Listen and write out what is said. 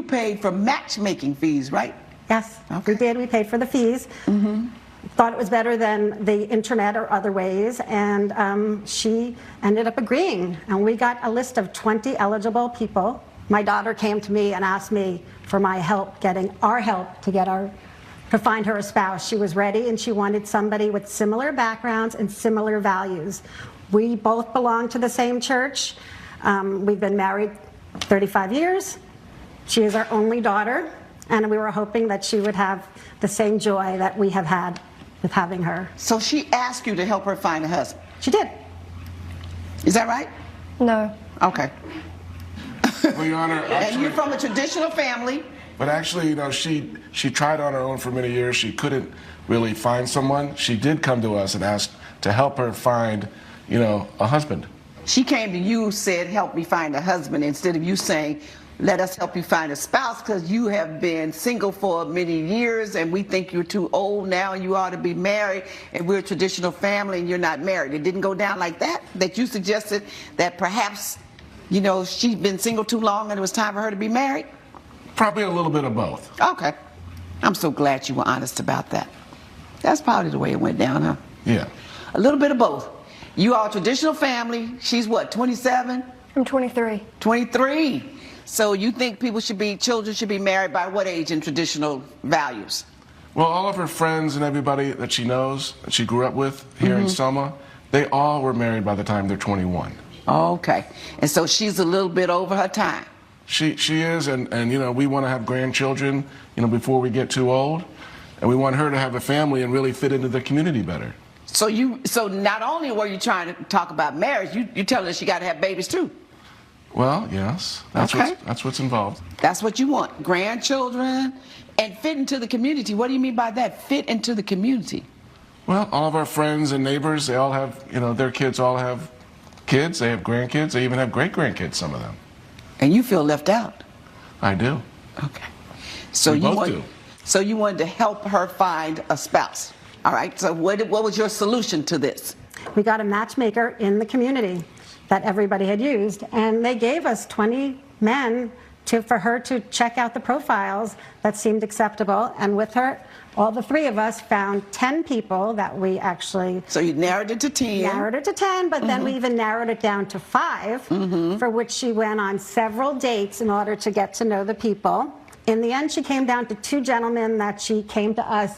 paid for matchmaking fees, right? Yes, Okay. we did. We paid for the fees. Thought it was better than the internet or other ways, and she ended up agreeing. And we got a list of 20 eligible people. My daughter came to me and asked me for my help, getting our help to find her a spouse. She was ready, and she wanted somebody with similar backgrounds and similar values. We both belong to the same church. We've been married 35 years. She is our only daughter, and we were hoping that she would have the same joy that we have had with having her. So she asked you to help her find a husband. She did. Is that right? No. Okay. Well, Your Honor, And you're from a traditional family. but actually, you know, she tried on her own for many years. She couldn't really find someone. She did come to us and ask to help her find, you know, a husband. She came to you, said, help me find a husband, instead of you saying, let us help you find a spouse, because you have been single for many years and we think you're too old now and you ought to be married, and we're a traditional family and you're not married. It didn't go down like that? That you suggested that perhaps, you know, she'd been single too long and it was time for her to be married? Probably a little bit of both. Okay. I'm so glad you were honest about that. That's probably the way it went down, huh? Yeah. A little bit of both. You are a traditional family. She's what, 27? I'm 23. 23. So you think children should be married by what age in traditional values? Well, all of her friends and everybody that she knows, that she grew up with here in Selma, they all were married by the time they're 21. Okay. And so she's a little bit over her time. She is, and you know, we want to have grandchildren, you know, before we get too old, and we want her to have a family and really fit into the community better. So not only were you trying to talk about marriage, you telling her she got to have babies too. Well, yes, that's Okay. that's what's involved. That's what you want, grandchildren, and fit into the community. What do you mean by that, fit into the community? Well, all of our friends and neighbors, they all have, you know, their kids all have kids, they have grandkids, they even have great-grandkids, some of them. And you feel left out. I do. Okay. So We both do. So you wanted to help her find a spouse. All right. So what was your solution to this? We got a matchmaker in the community that everybody had used, and they gave us 20 men for her to check out the profiles that seemed acceptable. And with her, all the three of us found 10 people that we actually So you narrowed it to 10. narrowed it to 10, but then we even narrowed it down to 5, for which she went on several dates in order to get to know the people. In the end, she came down to 2 gentlemen that she came to us.